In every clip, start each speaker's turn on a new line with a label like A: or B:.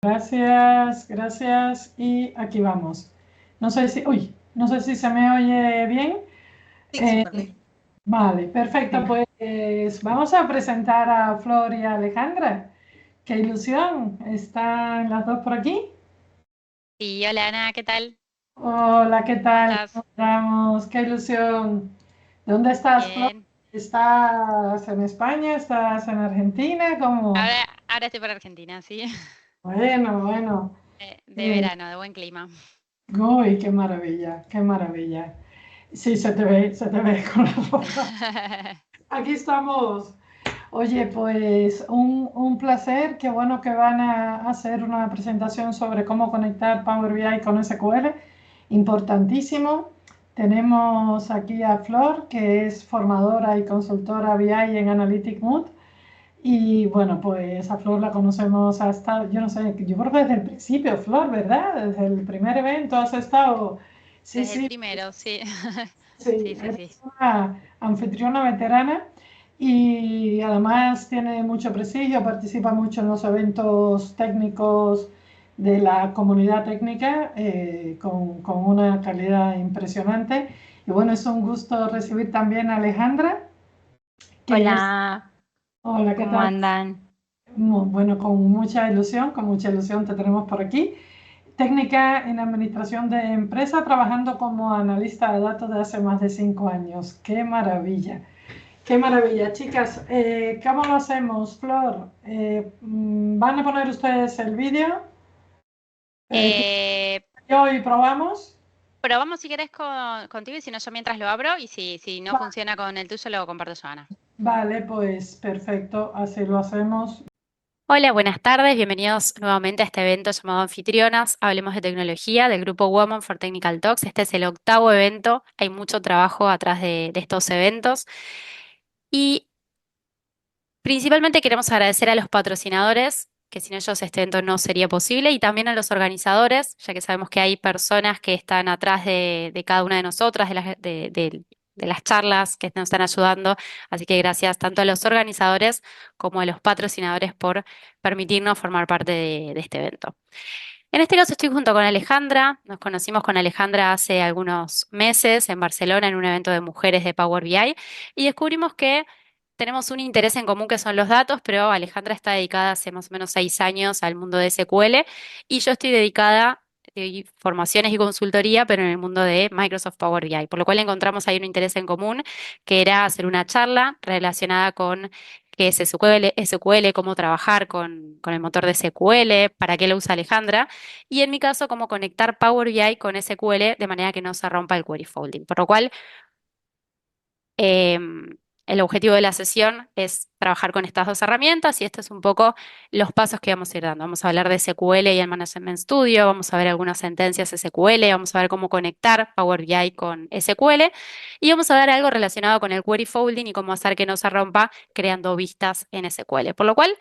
A: Gracias, gracias. Y aquí vamos. No sé si se me oye bien.
B: Sí,
A: Eh,
B: súper bien.
A: vale, perfecto. Pues vamos a presentar a Flor y a Alejandra. Qué ilusión. ¿Están las dos por aquí?
C: Y hola Ana, ¿qué tal?
A: Hola, ¿qué
C: ¿Cómo
A: tal?
C: estás?
A: ¿Cómo estamos? Qué ilusión. ¿Dónde estás, Flor?
C: Bien.
A: ¿Estás en España? ¿Estás en Argentina? ¿Cómo?
C: Ahora estoy por Argentina, sí.
A: Bueno, bueno.
C: De
A: Eh,
C: verano, de buen clima.
A: Uy, qué maravilla, qué maravilla. Sí, se te ve con la foto. Aquí estamos. Oye, pues un placer. Qué bueno que van a hacer una presentación sobre cómo conectar Power BI con SQL. Importantísimo. Tenemos aquí a Flor, que es formadora y consultora BI en Analytic Mood. Y bueno, pues a Flor la conocemos hasta, yo no sé, yo creo que desde el principio, Flor, ¿verdad? Desde el primer evento has estado. Sí,
C: Desde el
A: sí,
C: primero, sí.
A: sí,
C: Sí, sí, sí.
A: eres una anfitriona veterana y además tiene mucho prestigio, participa mucho en los eventos técnicos de la comunidad técnica con una calidad impresionante. Y bueno, es un gusto recibir también a Alejandra, que es,
D: Hola,
A: hola, ¿qué
D: ¿cómo
A: tal?
D: andan?
A: Bueno, con mucha ilusión te tenemos por aquí. Técnica en administración de empresa, trabajando como analista de datos de hace más de 5 años. ¡Qué maravilla! ¡Qué maravilla! Chicas, ¿cómo lo hacemos, Flor? ¿Van a poner ustedes el vídeo? Eh,
C: Eh,
A: yo y probamos.
C: Probamos si querés contigo y si no, yo mientras lo abro y si no
A: Va-
C: funciona con el tuyo, lo comparto yo, Ana.
A: Vale, pues perfecto, así lo hacemos.
D: Hola, buenas tardes, bienvenidos nuevamente a este evento llamado Anfitrionas, Hablemos de Tecnología del grupo Women for Technical Talks. Este es el octavo evento, hay mucho trabajo atrás de estos eventos y principalmente queremos agradecer a los patrocinadores, que sin ellos este evento no sería posible, y también a los organizadores, ya que sabemos que hay personas que están atrás de cada una de nosotras, de las charlas que nos están ayudando. Así que gracias tanto a los organizadores como a los patrocinadores por permitirnos formar parte de este evento. En este caso estoy junto con Alejandra. Nos conocimos con Alejandra hace algunos meses en Barcelona en un evento de mujeres de Power BI y descubrimos que tenemos un interés en común que son los datos, pero Alejandra está dedicada hace más o menos 6 años al mundo de SQL y yo estoy dedicada a formaciones y consultoría, pero en el mundo de Microsoft Power BI, por lo cual encontramos ahí un interés en común que era hacer una charla relacionada con qué es SQL, cómo trabajar con el motor de SQL, para qué lo usa Alejandra y en mi caso, cómo conectar Power BI con SQL de manera que no se rompa el query folding. Por lo cual, em, el objetivo de la sesión es trabajar con estas dos herramientas y estos es un poco los pasos que vamos a ir dando. Vamos a hablar de SQL y el Management Studio, vamos a ver algunas sentencias SQL, vamos a ver cómo conectar Power BI con SQL y vamos a ver algo relacionado con el query folding y cómo hacer que no se rompa creando vistas en SQL. Por lo cual,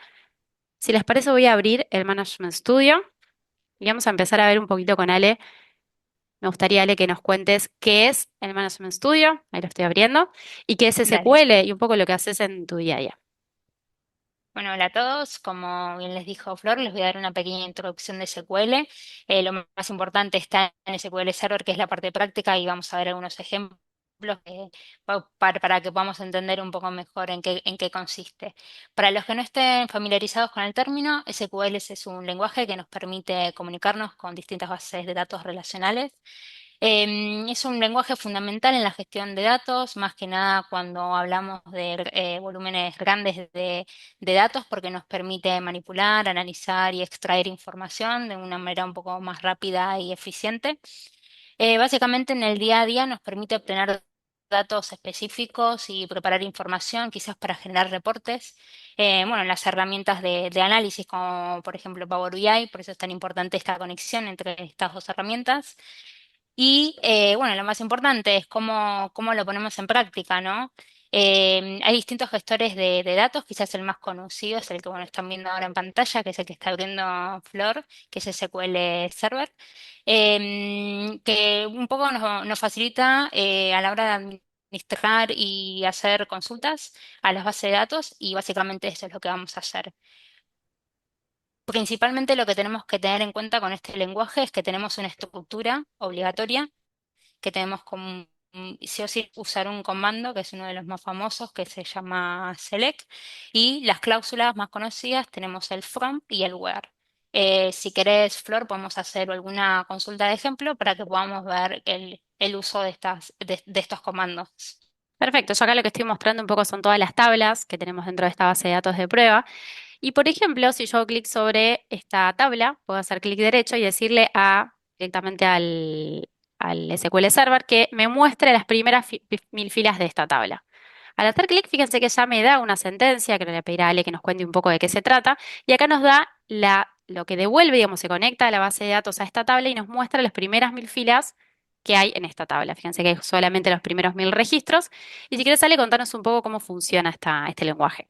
D: si les parece, voy a abrir el Management Studio y vamos a empezar a ver un poquito con Ale. Me gustaría, Ale, que nos cuentes qué es el Management Studio, ahí lo estoy abriendo, y qué es
B: Dale.
D: SQL y un poco lo que haces en tu día a día.
B: Bueno, hola a todos. Como bien les dijo Flor, les voy a dar una pequeña introducción de SQL. Lo más importante está en SQL Server, que es la parte práctica, y vamos a ver algunos ejemplos para que podamos entender un poco mejor en qué consiste. Para los que no estén familiarizados con el término, SQL es un lenguaje que nos permite comunicarnos con distintas bases de datos relacionales. Es un lenguaje fundamental en la gestión de datos, más que nada cuando hablamos de volúmenes grandes de datos, porque nos permite manipular, analizar y extraer información de una manera un poco más rápida y eficiente. Básicamente en el día a día nos permite obtener datos específicos y preparar información, quizás para generar reportes. Bueno, en las herramientas de análisis, como por ejemplo Power BI, por eso es tan importante esta conexión entre estas dos herramientas. Y bueno, lo más importante es cómo lo ponemos en práctica, ¿no? Hay distintos gestores de datos, quizás el más conocido es el que bueno, están viendo ahora en pantalla, que es el que está abriendo Flor, que es SQL Server, que un poco nos facilita a la hora de administrar y hacer consultas a las bases de datos y básicamente eso es lo que vamos a hacer. Principalmente lo que tenemos que tener en cuenta con este lenguaje es que tenemos una estructura obligatoria, que tenemos como sí o sí usar un comando, que es uno de los más famosos, que se llama select, y las cláusulas más conocidas tenemos el from y el where. Si querés, Flor, podemos hacer alguna consulta de ejemplo para que podamos ver el uso de estos comandos.
D: Perfecto, yo acá lo que estoy mostrando un poco son todas las tablas que tenemos dentro de esta base de datos de prueba. Y por ejemplo, si yo hago clic sobre esta tabla, puedo hacer clic derecho y decirle directamente al SQL Server que me muestre las primeras 1000 filas de esta tabla. Al hacer clic, fíjense que ya me da una sentencia, que le voy a pedir a Ale que nos cuente un poco de qué se trata, y acá nos da lo que devuelve, digamos, se conecta a la base de datos a esta tabla y nos muestra las primeras 1000 filas que hay en esta tabla. Fíjense que hay solamente los primeros 1000 registros. Y si quieres, Ale, contanos un poco cómo funciona este lenguaje.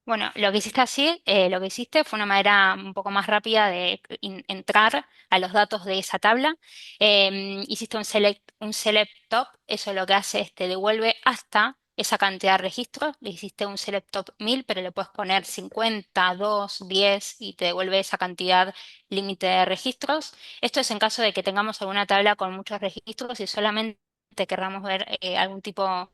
B: Bueno, lo que hiciste así, lo que hiciste fue una manera un poco más rápida de entrar a los datos de esa tabla. Hiciste un select top, eso lo que hace es te devuelve hasta esa cantidad de registros. Le hiciste un select top 1000, pero le puedes poner 50, 2, 10 y te devuelve esa cantidad límite de registros. Esto es en caso de que tengamos alguna tabla con muchos registros y solamente querramos ver algún tipo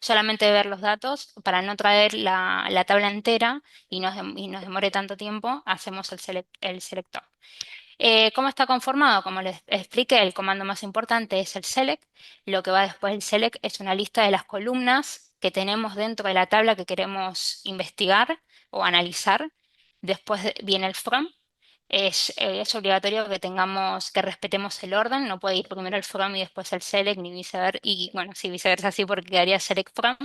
B: solamente ver los datos para no traer la tabla entera y nos demore tanto tiempo, hacemos el selector. ¿Cómo está conformado? Como les expliqué, el comando más importante es el select. Lo que va después del select es una lista de las columnas que tenemos dentro de la tabla que queremos investigar o analizar. Después viene el from. Es obligatorio que que respetemos el orden, no puede ir primero el from y después el select, ni viceversa, y bueno, sí, viceversa sí, porque quedaría select from.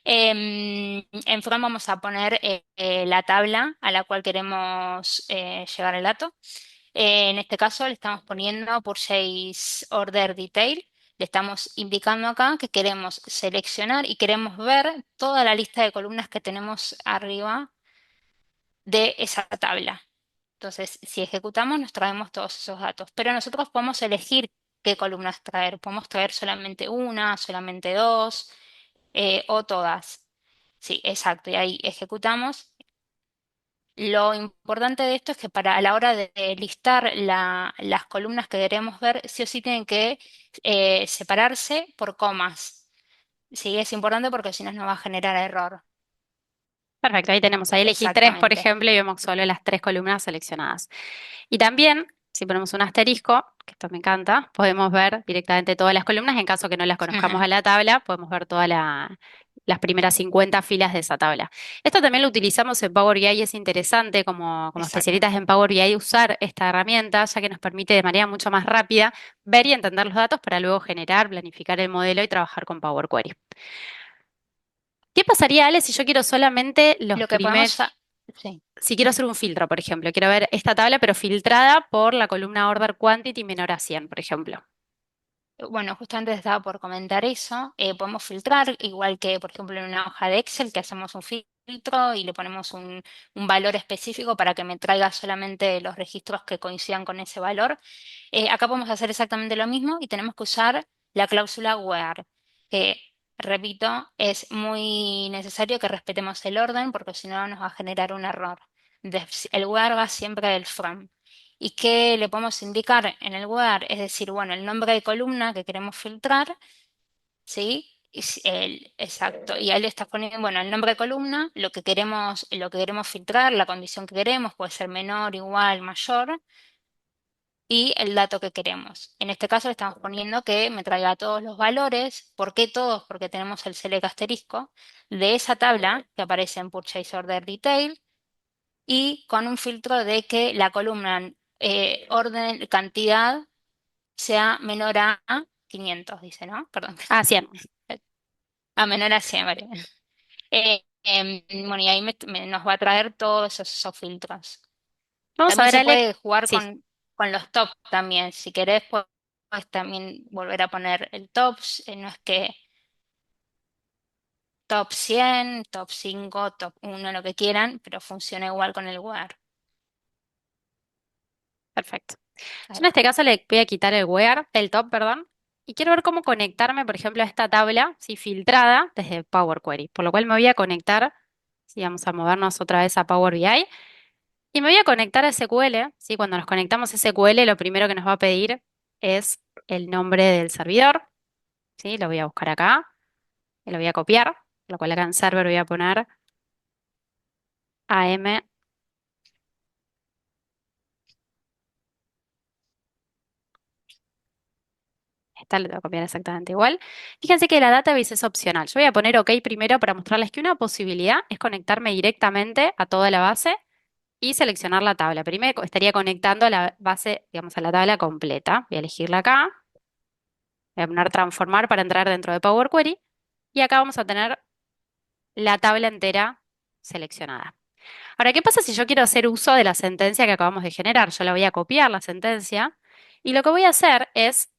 B: En from vamos a poner la tabla a la cual queremos llevar el dato. En este caso le estamos poniendo Purchase Order Detail. Le estamos indicando acá que queremos seleccionar y queremos ver toda la lista de columnas que tenemos arriba de esa tabla. Entonces, si ejecutamos, nos traemos todos esos datos. Pero nosotros podemos elegir qué columnas traer. Podemos traer solamente una, solamente dos, o todas. Sí, exacto. Y ahí ejecutamos. Lo importante de esto es que para a la hora de listar las columnas que queremos ver, sí o sí tienen que separarse por comas. Sí, es importante porque si no nos va a generar error.
D: Perfecto, ahí tenemos, ahí elegí tres, por
B: Exactamente.
D: ejemplo, y vemos solo las 3 columnas seleccionadas. Y también, si ponemos un asterisco, que esto me encanta, podemos ver directamente todas las columnas. En caso que no las conozcamos a la tabla, podemos ver todas las primeras 50 filas de esa tabla. Esto también lo utilizamos en Power BI y es interesante como
B: Exacto.
D: especialistas en Power BI usar esta herramienta, ya que nos permite de manera mucho más rápida ver y entender los datos para luego generar, planificar el modelo y trabajar con Power Query. ¿Qué pasaría, Ale, si yo quiero solamente los
B: Lo que
D: primeros,
B: podemos... Sí.
D: si quiero hacer un filtro, por ejemplo, quiero ver esta tabla, pero filtrada por la columna Order Quantity menor a 100, por ejemplo?
B: Bueno, justamente estaba por comentar eso. Podemos filtrar, igual que, por ejemplo, en una hoja de Excel, que hacemos un filtro y le ponemos un valor específico para que me traiga solamente los registros que coincidan con ese valor. Acá podemos hacer exactamente lo mismo y tenemos que usar la cláusula where, que, repito, es muy necesario que respetemos el orden porque si no nos va a generar un error. El where va siempre del from. ¿Y qué le podemos indicar en el where? Es decir, bueno, el nombre de columna que queremos filtrar, ¿sí? Exacto. Y ahí le estás poniendo, bueno, el nombre de columna, lo que queremos filtrar, la condición que queremos, puede ser menor, igual, mayor, y el dato que queremos. En este caso le estamos poniendo que me traiga todos los valores. ¿Por qué todos? Porque tenemos el select asterisco de esa tabla que aparece en Purchase Order Detail y con un filtro de que la columna orden, cantidad sea menor a 500, dice, ¿no? Perdón.
D: Ah, 100.
B: A menor a 100, vale. Bueno, y ahí nos va a traer todos esos filtros.
D: Vamos a
B: También
D: ver,
B: se
D: Ale.
B: puede jugar
D: Sí,
B: con los tops también. Si querés, puedes también volver a poner el tops. No es que top 100, top 5, top 1, lo que quieran, pero funciona igual con el where.
D: perfecto. Yo
B: Ahí
D: en
B: va.
D: este caso le voy a quitar el top, perdón, y quiero ver cómo conectarme, por ejemplo, a esta tabla, sí, filtrada desde Power Query. Por lo cual me voy a conectar, sí, vamos a movernos otra vez a Power BI. Y me voy a conectar a SQL, ¿sí? Cuando nos conectamos a SQL, lo primero que nos va a pedir es el nombre del servidor, ¿sí? Lo voy a buscar acá y lo voy a copiar, lo cual acá en server voy a poner AM. Esta le voy a copiar exactamente igual. Fíjense que la database es opcional. Yo voy a poner OK primero para mostrarles que una posibilidad es conectarme directamente a toda la base y seleccionar la tabla. Primero estaría conectando a la base, digamos, a la tabla completa. Voy a elegirla acá. Voy a poner transformar para entrar dentro de Power Query. Y acá vamos a tener la tabla entera seleccionada. Ahora, ¿qué pasa si yo quiero hacer uso de la sentencia que acabamos de generar? Yo la voy a copiar, la sentencia, y lo que voy a hacer es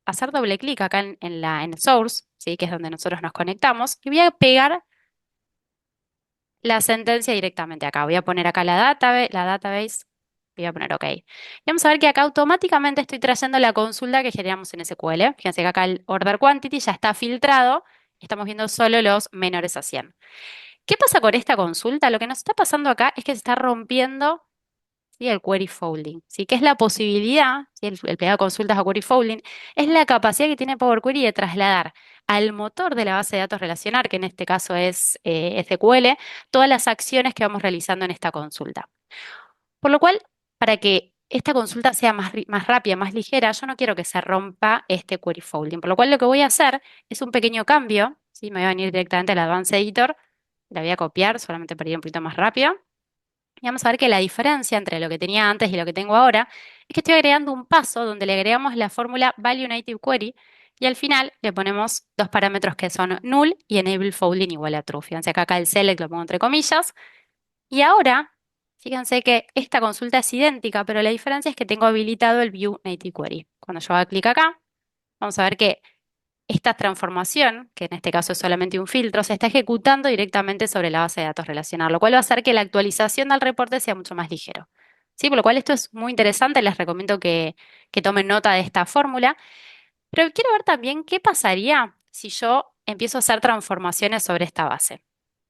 D: hacer doble clic acá en Source, ¿sí? Que es donde nosotros nos conectamos, y voy a pegar la sentencia directamente acá. Voy a poner acá la database, y voy a poner OK. Y vamos a ver que acá automáticamente estoy trayendo la consulta que generamos en SQL. Fíjense que acá el order quantity ya está filtrado, estamos viendo solo los menores a 100. ¿Qué pasa con esta consulta? Lo que nos está pasando acá es que se está rompiendo, ¿sí? El query folding, ¿sí? Que es la posibilidad, ¿sí? El plegado de consultas a query folding, es la capacidad que tiene Power Query de trasladar al motor de la base de datos relacional, que en este caso es SQL, todas las acciones que vamos realizando en esta consulta. Por lo cual, para que esta consulta sea más rápida, más ligera, yo no quiero que se rompa este query folding. Por lo cual, lo que voy a hacer es un pequeño cambio, ¿sí? Me voy a venir directamente al Advanced Editor, la voy a copiar solamente para ir un poquito más rápido. Y vamos a ver que la diferencia entre lo que tenía antes y lo que tengo ahora es que estoy agregando un paso donde le agregamos la fórmula Value Native Query y al final le ponemos dos parámetros que son null y enable folding igual a true. Fíjense que acá el select lo pongo entre comillas. Y ahora, fíjense que esta consulta es idéntica, pero la diferencia es que tengo habilitado el View Native Query. Cuando yo haga clic acá, vamos a ver que esta transformación, que en este caso es solamente un filtro, se está ejecutando directamente sobre la base de datos relacional, lo cual va a hacer que la actualización del reporte sea mucho más ligero. ¿Sí? Por lo cual esto es muy interesante, les recomiendo que tomen nota de esta fórmula. Pero quiero ver también qué pasaría si yo empiezo a hacer transformaciones sobre esta base.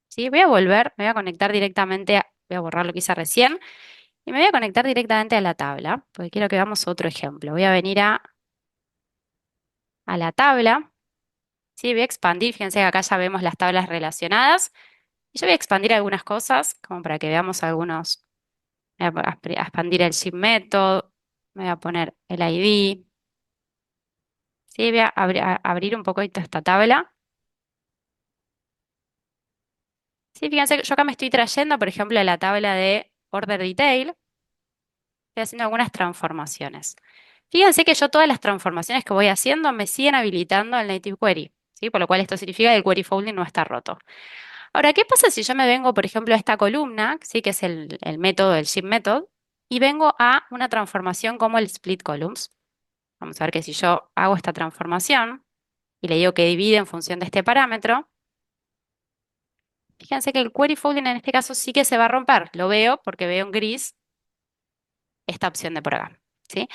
D: ¿Sí? Voy a volver, me voy a conectar directamente, voy a borrar lo que hice recién, y me voy a conectar directamente a la tabla, porque quiero que veamos otro ejemplo. Voy a venir a la tabla. Sí, voy a expandir, fíjense que acá ya vemos las tablas relacionadas. Y yo voy a expandir algunas cosas, como para que veamos algunos. Voy a expandir el ship method, me voy a poner el ID. Sí, voy a abrir un poquito esta tabla. Sí, fíjense que yo acá me estoy trayendo, por ejemplo, la tabla de order detail. Estoy haciendo algunas transformaciones. Fíjense que yo todas las transformaciones que voy haciendo me siguen habilitando el Native Query, ¿sí? Por lo cual esto significa que el query folding no está roto. Ahora, ¿qué pasa si yo me vengo, por ejemplo, a esta columna, ¿sí? Que es el método, el ship method, y vengo a una transformación como el split columns? Vamos a ver que si yo hago esta transformación y le digo que divide en función de este parámetro, fíjense que el query folding en este caso sí que se va a romper. Lo veo porque veo en gris esta opción de por acá, ¿sí?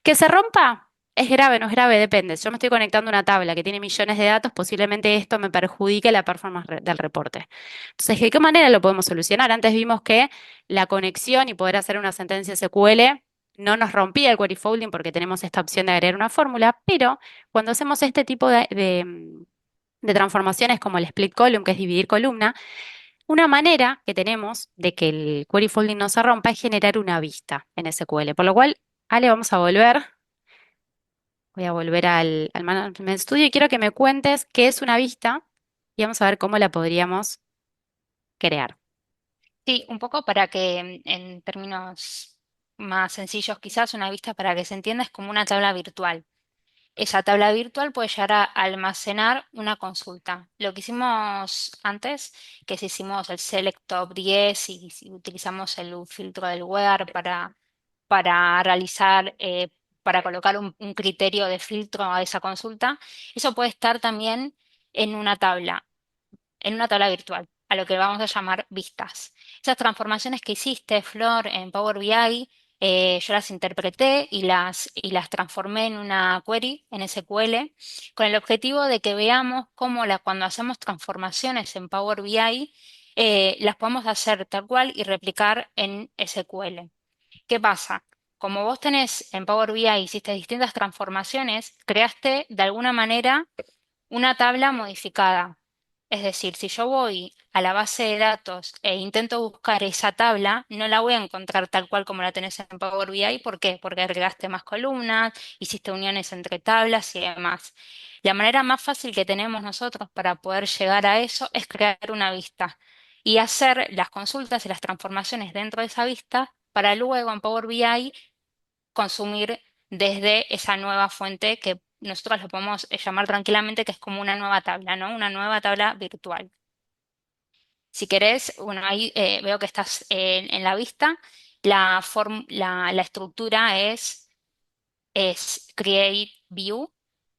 D: Que se rompa es grave, no es grave, depende. Si yo me estoy conectando a una tabla que tiene millones de datos, posiblemente esto me perjudique la performance del reporte. Entonces, ¿de qué manera lo podemos solucionar? Antes vimos que la conexión y poder hacer una sentencia SQL no nos rompía el query folding porque tenemos esta opción de agregar una fórmula, pero cuando hacemos este tipo de transformaciones como el split column, que es dividir columna, una manera que tenemos de que el query folding no se rompa es generar una vista en SQL. Por lo cual, Ale, vamos a volver. Voy a volver al Management Studio y quiero que me cuentes qué es una vista y vamos a ver cómo la podríamos crear.
B: Sí, un poco para que en términos más sencillos, quizás una vista para que se entienda es como una tabla virtual. Esa tabla virtual puede llegar a almacenar una consulta. Lo que hicimos antes, que si hicimos el Select Top 10 y si utilizamos el filtro del where para realizar, para colocar un criterio de filtro a esa consulta, eso puede estar también en una tabla virtual, a lo que vamos a llamar vistas. Esas transformaciones que hiciste, Flor, en Power BI, yo las interpreté y las transformé en una query, en SQL, con el objetivo de que veamos cómo cuando hacemos transformaciones en Power BI, las podemos hacer tal cual y replicar en SQL. ¿Qué pasa? Como vos tenés en Power BI, hiciste distintas transformaciones, creaste de alguna manera una tabla modificada. Es decir, si yo voy a la base de datos e intento buscar esa tabla, no la voy a encontrar tal cual como la tenés en Power BI. ¿Por qué? Porque agregaste más columnas, hiciste uniones entre tablas y demás. La manera más fácil que tenemos nosotros para poder llegar a eso es crear una vista y hacer las consultas y las transformaciones dentro de esa vista para luego en Power BI consumir desde esa nueva fuente que nosotros lo podemos llamar tranquilamente que es como una nueva tabla, ¿no? Una nueva tabla virtual. Si querés, bueno, ahí veo que estás en la vista. La estructura es Create View.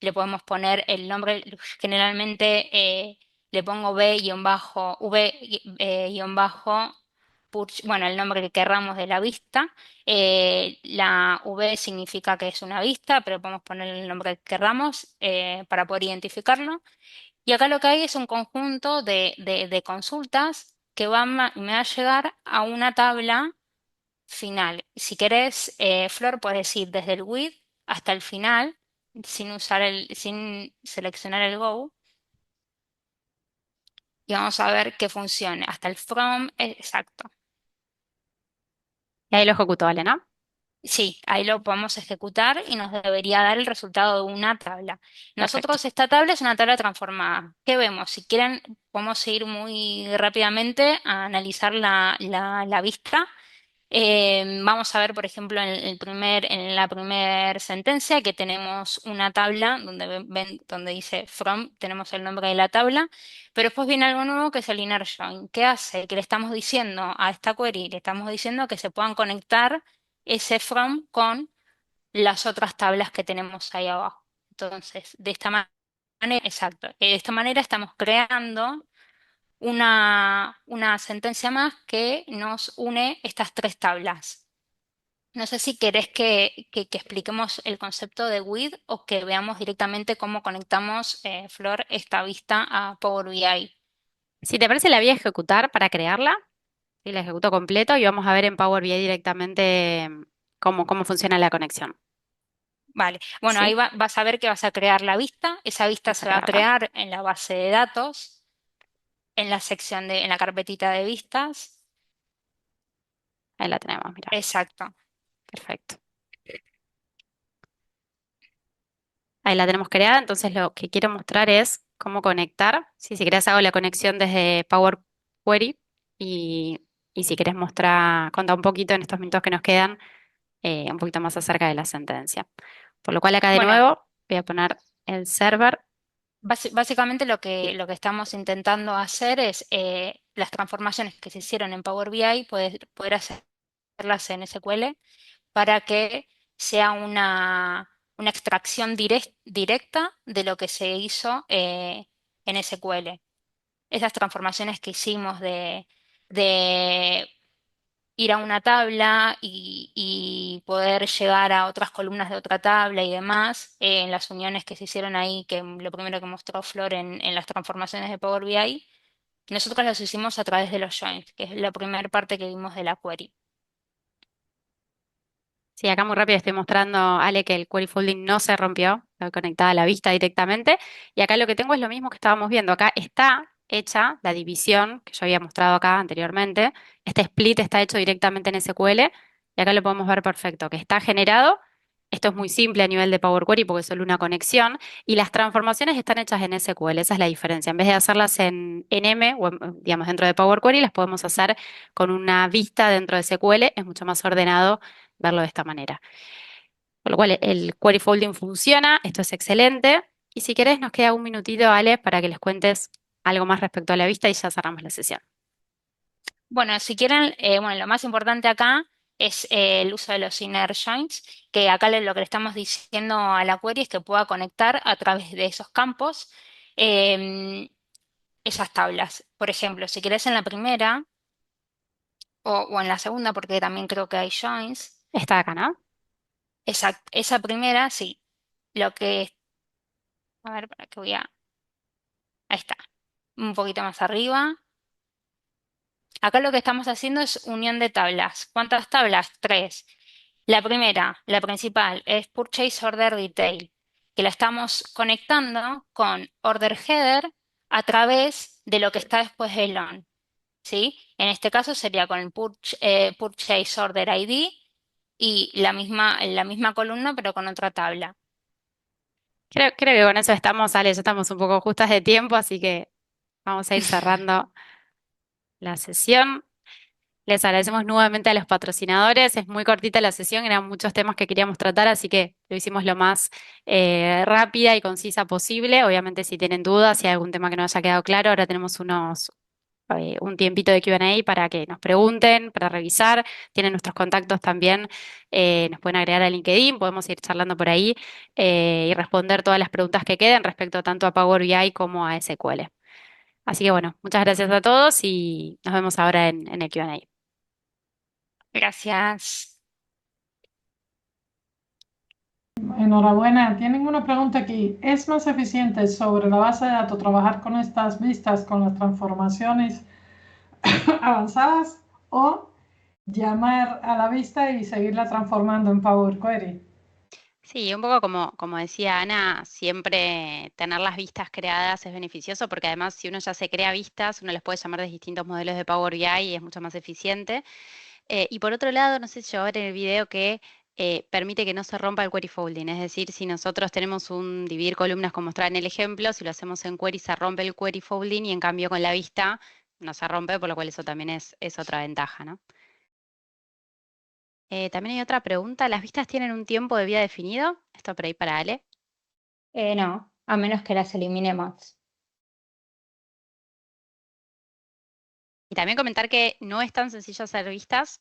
B: Le podemos poner el nombre, generalmente le pongo V-purge, bueno, el nombre que querramos de la vista. La V significa que es una vista, pero podemos poner el nombre que querramos para poder identificarlo. Y acá lo que hay es un conjunto de consultas que me va a llegar a una tabla final. Si querés, Flor, puedes ir desde el with hasta el final sin seleccionar el go y vamos a ver que funcione. Hasta el from, exacto.
D: Y ahí lo ejecuto, ¿vale, no?
B: Sí, ahí lo podemos ejecutar y nos debería dar el resultado de una tabla.
D: Perfecto.
B: Nosotros, esta tabla es una tabla transformada. ¿Qué vemos? Si quieren, podemos ir muy rápidamente a analizar la vista. Vamos a ver, por ejemplo, en la primera sentencia que tenemos una tabla donde donde dice from, tenemos el nombre de la tabla, pero después viene algo nuevo que es el inner join. ¿Qué hace? Que le estamos diciendo a esta query, le estamos diciendo que se puedan conectar ese from con las otras tablas que tenemos ahí abajo. Entonces, de esta manera, exacto, de esta manera estamos creando una sentencia más que nos une estas tres tablas. No sé si querés que expliquemos el concepto de with o que veamos directamente cómo conectamos, Flor, esta vista a Power BI.
D: Si te parece, la voy a ejecutar para crearla. Sí, la ejecuto completo y vamos a ver en Power BI directamente cómo funciona la conexión.
B: Vale, bueno,
D: ¿Sí?
B: vas a ver que vas a crear la vista. Esa vista
D: Vamos a
B: se va a
D: crearla.
B: crear en la base de datos, en la carpetita de vistas.
D: Ahí la tenemos, mira.
B: Exacto.
D: Perfecto. Ahí la tenemos creada, entonces lo que quiero mostrar es cómo conectar. Sí, si querés hago la conexión desde Power Query y, y si querés mostrar, contar un poquito en estos minutos que nos quedan, un poquito más acerca de la sentencia. Por lo cual acá de
B: Bueno,
D: nuevo voy a poner el server.
B: básicamente
D: Sí,
B: lo que estamos intentando hacer es las transformaciones que se hicieron en Power BI, poder hacerlas en SQL para que sea una extracción directa de lo que se hizo en SQL. Esas transformaciones que hicimos de ir a una tabla y poder llegar a otras columnas de otra tabla y demás, en las uniones que se hicieron ahí, que lo primero que mostró Flor en las transformaciones de Power BI, nosotros las hicimos a través de los joins, que es la primera parte que vimos de la query.
D: sí, acá muy rápido estoy mostrando, Ale, que el query folding no se rompió, está conectada a la vista directamente. Y acá lo que tengo es lo mismo que estábamos viendo. Acá está hecha la división que yo había mostrado acá anteriormente. Este split está hecho directamente en SQL y acá lo podemos ver perfecto, que está generado. Esto es muy simple a nivel de Power Query porque es solo una conexión y las transformaciones están hechas en SQL. Esa es la diferencia. En vez de hacerlas en M o digamos dentro de Power Query, las podemos hacer con una vista dentro de SQL. Es mucho más ordenado verlo de esta manera. Por lo cual el query folding funciona, esto es excelente. Y si querés, nos queda un minutito, Ale, para que les cuentes algo más respecto a la vista y ya cerramos la sesión.
B: Bueno, si quieren, bueno, lo más importante acá es el uso de los inner joins, que acá lo que le estamos diciendo a la query es que pueda conectar a través de esos campos em, esas tablas. Por ejemplo, si querés en la primera o en la segunda, porque también creo que hay joins,
D: Está acá, ¿no?
B: esa primera, sí, lo que, a ver, para que ahí está, un poquito más arriba. Acá lo que estamos haciendo es unión de tablas. ¿Cuántas tablas? Tres. La primera, la principal, es Purchase Order Detail, que la estamos conectando con Order Header a través de lo que está después del on, ¿sí? En este caso sería con el Purchase Order ID y la misma columna, pero con otra tabla.
D: Creo que con eso estamos, Ale, ya estamos un poco justas de tiempo, así que vamos a ir cerrando la sesión. Les agradecemos nuevamente a los patrocinadores. Es muy cortita la sesión, eran muchos temas que queríamos tratar, así que lo hicimos lo más rápida y concisa posible. Obviamente, si tienen dudas, si hay algún tema que no haya quedado claro, ahora tenemos un tiempito de Q&A para que nos pregunten, para revisar. Tienen nuestros contactos también, nos pueden agregar a LinkedIn, podemos ir charlando por ahí y responder todas las preguntas que queden respecto tanto a Power BI como a SQL. Así que bueno, muchas gracias a todos y nos vemos ahora en el Q&A.
B: Gracias.
A: Enhorabuena. Tienen una pregunta aquí. ¿Es más eficiente sobre la base de datos trabajar con estas vistas, con las transformaciones avanzadas o llamar a la vista y seguirla transformando en Power Query?
C: Sí, un poco como decía Ana, siempre tener las vistas creadas es beneficioso porque además si uno ya se crea vistas, uno las puede llamar de distintos modelos de Power BI y es mucho más eficiente. Y por otro lado, no sé si yo ver en el video que permite que no se rompa el query folding, es decir, si nosotros tenemos un dividir columnas como mostraba en el ejemplo, si lo hacemos en query se rompe el query folding y en cambio con la vista no se rompe, por lo cual eso también es otra ventaja, ¿no? También hay otra pregunta, ¿las vistas tienen un tiempo de vida definido? Esto por ahí para Ale.
B: No, a menos que las eliminemos.
C: Y también comentar que no es tan sencillo hacer vistas.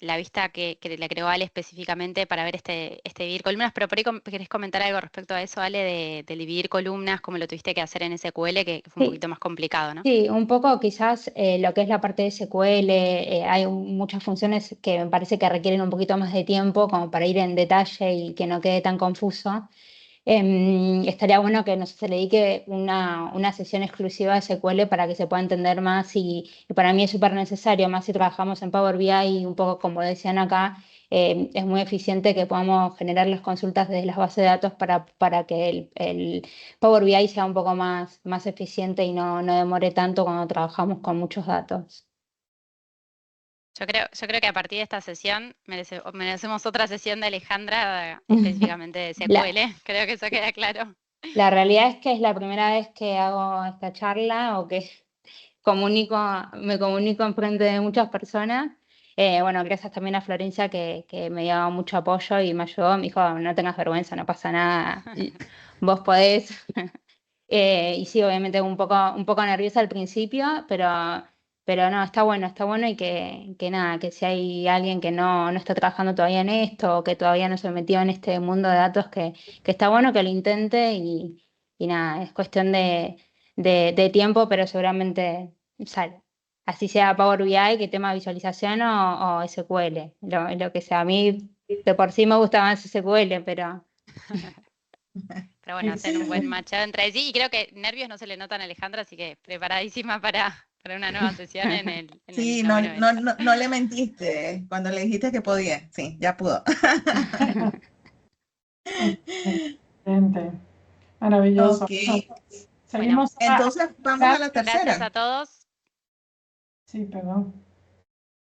C: La vista que le creó Ale específicamente para ver este dividir columnas, pero por ahí querés comentar algo respecto a eso, Ale, de dividir columnas, como lo tuviste que hacer en SQL, que fue un
B: Sí,
C: poquito más complicado, ¿no?
B: sí, un poco quizás lo que es la parte de SQL, hay muchas funciones que me parece que requieren un poquito más de tiempo como para ir en detalle y que no quede tan confuso. Estaría bueno que se le dedique una sesión exclusiva de SQL para que se pueda entender más y para mí es súper necesario, más si trabajamos en Power BI, un poco como decían acá, es muy eficiente que podamos generar las consultas desde las bases de datos para que el Power BI sea un poco más eficiente y no demore tanto cuando trabajamos con muchos datos.
C: Yo creo que a partir de esta sesión merecemos otra sesión de Alejandra, específicamente de
B: La,
C: SQL. Creo que eso queda claro.
B: la realidad es que es la primera vez que hago esta charla o que comunico, me comunico en frente de muchas personas. Bueno, gracias también a Florencia que me dio mucho apoyo y me ayudó. Me dijo, no tengas vergüenza, no pasa nada, vos podés. Y sí, obviamente un poco nerviosa al principio, pero no, está bueno y que nada, que si hay alguien que no está trabajando todavía en esto o que todavía no se metió en este mundo de datos, que está bueno que lo intente y nada, es cuestión de tiempo, pero seguramente sale. Así sea Power BI, que tema visualización o SQL, lo que sea. A mí de por sí me gusta más SQL, pero...
C: Pero bueno, hacen un buen matchado entre sí y creo que nervios no se le notan a Alejandra, así que preparadísima para una nueva sesión en el
E: Sí, no,
C: noveno
E: no,
C: evento.
E: no, no le mentiste cuando le dijiste que podía. Sí, ya pudo.
A: Excelente, maravilloso.
E: Ok,
C: Bueno,
A: Seguimos
E: entonces vamos a la
C: gracias a
E: tercera.
C: todos.
A: Sí, perdón.